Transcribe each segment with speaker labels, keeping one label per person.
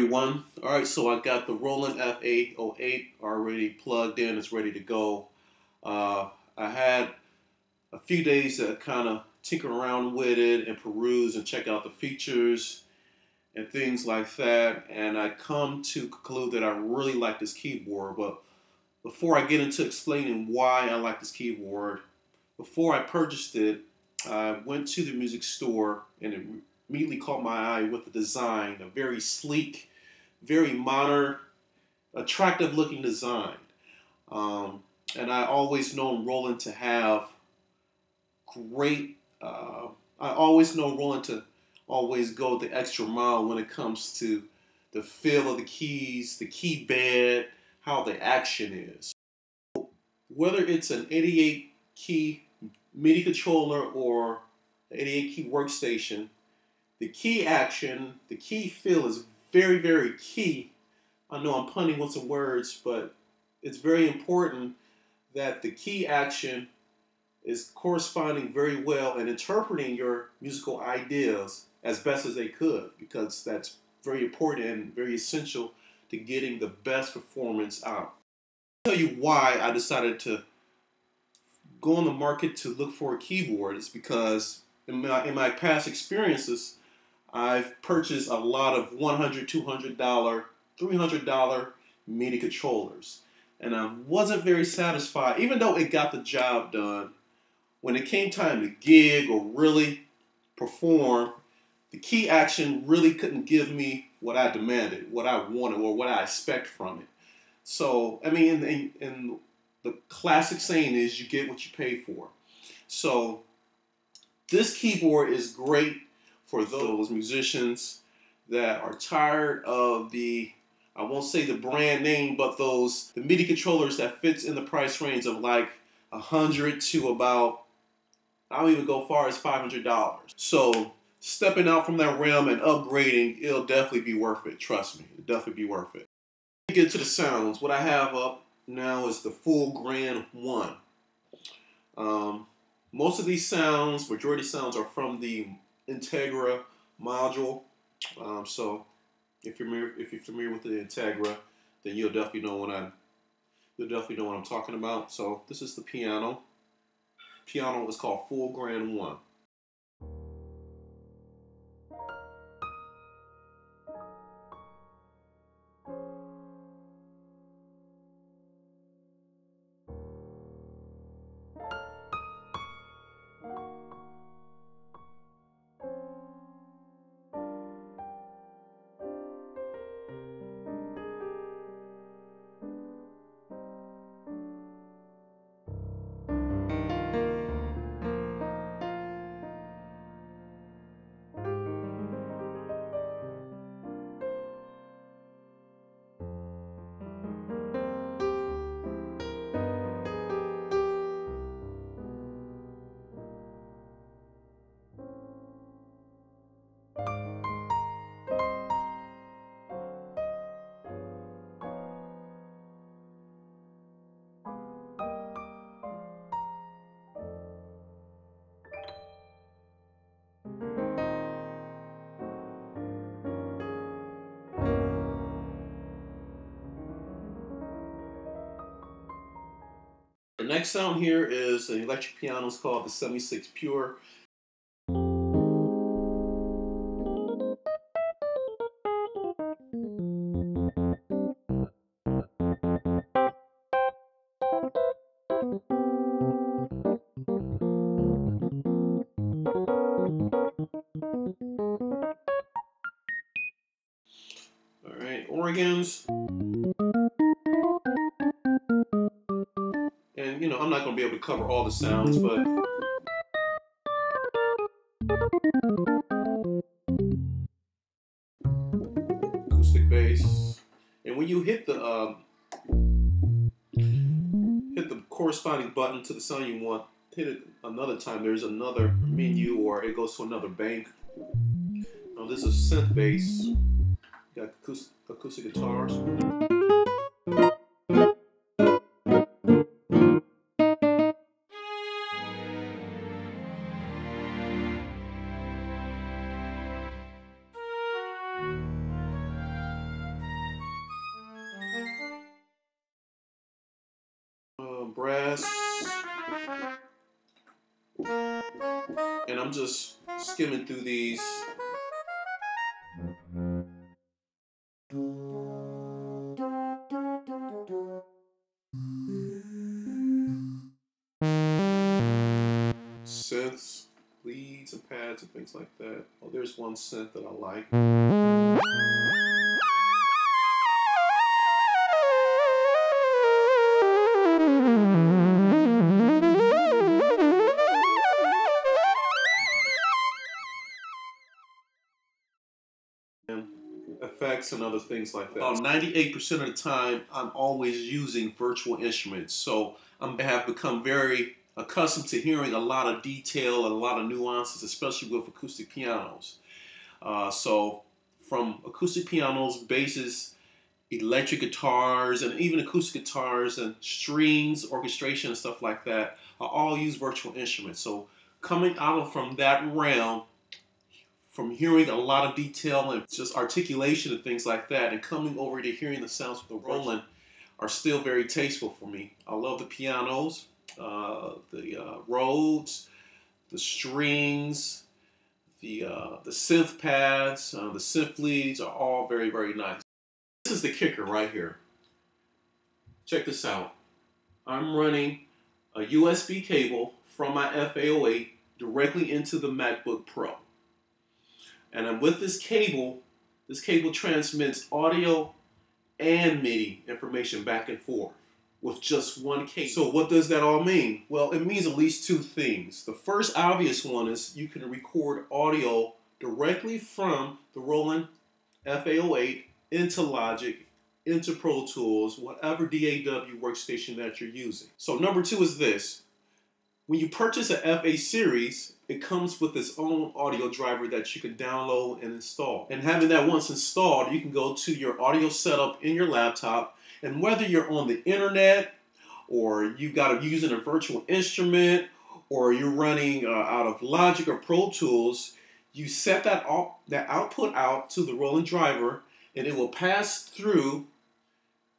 Speaker 1: everyone. Alright, so I got the Roland FA-08 already plugged in. It's ready to go. I had a few days to kind of tinker around with it and peruse and check out the features and things like that. And I come to conclude that I really like this keyboard. But before I get into explaining why I like this keyboard, before I purchased it, I went to the music store and it immediately caught my eye with the design, a very sleek, very modern, attractive looking design. And I always known Roland to have great, I always know Roland to always go the extra mile when it comes to the feel of the keys, the key bed, how the action is. Whether it's an 88 key MIDI controller or an 88 key workstation, the key action, the key feel is very, very key. I know I'm punning with some words, but it's very important that the key action is corresponding very well and interpreting your musical ideas as best as they could, because that's very important and very essential to getting the best performance out. I'll tell you why I decided to go on the market to look for a keyboard. Is because in my past experiences, I've purchased a lot of $100, $200, $300 MIDI controllers. And I wasn't very satisfied, even though it got the job done. When it came time to gig or really perform, the key action really couldn't give me what I demanded, what I wanted, or what I expect from it. So, I mean, and the classic saying is you get what you pay for. So, this keyboard is great for those musicians that are tired of the, I won't say the brand name, but the MIDI controllers that fits in the price range of like $100 to about, I'll even go far as $500. So stepping out from that realm and upgrading, it'll definitely be worth it. Trust me, it'll definitely be worth it. Get to the sounds. What I have up now is the Full Grand 1. Most of these sounds, majority sounds, are from the Integra module. So if you're familiar with the Integra, then you'll definitely know what I'm talking about. So this is the piano. Piano is called Full Grand 1. The next sound here is an electric piano. It's called the 76 Pure. Alright, organs. And you know, I'm not going to be able to cover all the sounds, but acoustic bass. And when you hit the corresponding button to the sound you want, hit it another time, there's another menu, or it goes to another bank. Now this is synth bass. You got acoustic guitars. brass. And I'm just skimming through these. Synths, leads, and pads, and things like that. Oh, there's one synth that I like. Effects and other things like that. About 98% of the time, I'm always using virtual instruments. So I have become very accustomed to hearing a lot of detail and a lot of nuances, especially with acoustic pianos. So from acoustic pianos, basses, electric guitars, and even acoustic guitars and strings, orchestration, and stuff like that, I all use virtual instruments. So coming out from that realm, from hearing a lot of detail and just articulation and things like that, and coming over to hearing the sounds of the Roland are still very tasteful for me. I love the pianos, the Rhodes, the strings, the synth pads, the synth leads are all very, very nice. This is the kicker right here. Check this out. I'm running a USB cable from my FA-08 directly into the MacBook Pro. And with this cable transmits audio and MIDI information back and forth with just one cable. So what does that all mean? Well, it means at least two things. The first obvious one is you can record audio directly from the Roland FA-08 into Logic, into Pro Tools, whatever DAW workstation that you're using. So number two is this. When you purchase an FA series, it comes with its own audio driver that you can download and install. And having that once installed, you can go to your audio setup in your laptop, and whether you're on the internet, or you got to using a virtual instrument, or you're running out of Logic or Pro Tools, you set that output out to the Roland driver, and it will pass through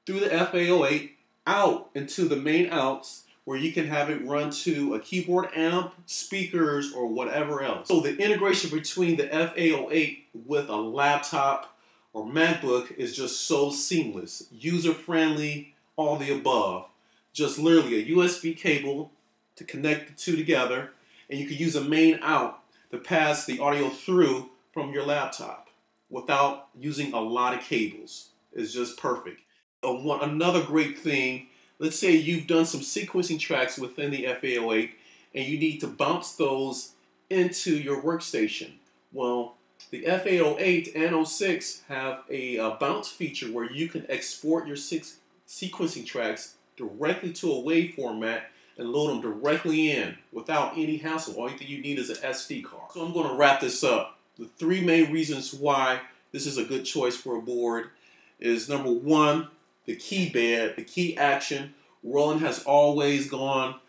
Speaker 1: the FA-08 out into the main outs, where you can have it run to a keyboard amp, speakers, or whatever else. So the integration between the FA-08 with a laptop or MacBook is just so seamless, user-friendly, all the above. Just literally a USB cable to connect the two together, and you can use a main out to pass the audio through from your laptop without using a lot of cables. It's just perfect. Another great thing, let's say you've done some sequencing tracks within the FA-08 and you need to bounce those into your workstation. Well, the FA-08 and 06 have a bounce feature where you can export your sequencing tracks directly to a WAV format and load them directly in without any hassle. All you need is an SD card. So I'm going to wrap this up. The three main reasons why this is a good choice for a board is number one, the key bed, the key action. Roland has always gone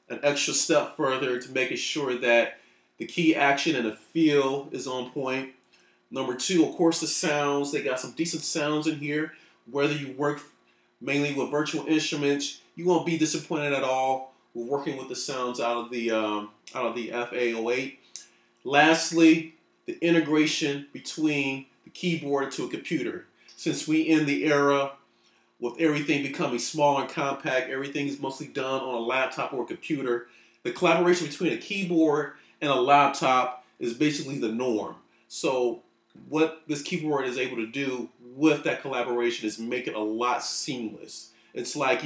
Speaker 1: an extra step further to making sure that the key action and the feel is on point. Number two, of course, the sounds. They got some decent sounds in here. Whether you work mainly with virtual instruments, you won't be disappointed at all with working with the sounds out of the FA-08. Lastly, the integration between the keyboard to a computer. Since we in the era with everything becoming small and compact, everything is mostly done on a laptop or a computer, the collaboration between a keyboard and a laptop is basically the norm. So what this keyboard is able to do with that collaboration is make it a lot seamless. It's like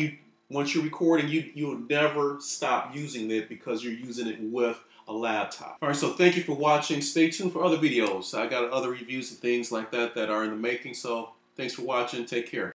Speaker 1: once you're recording, you'll never stop using it because you're using it with a laptop. All right, so thank you for watching. Stay tuned for other videos. I got other reviews and things like that that are in the making, so thanks for watching. Take care.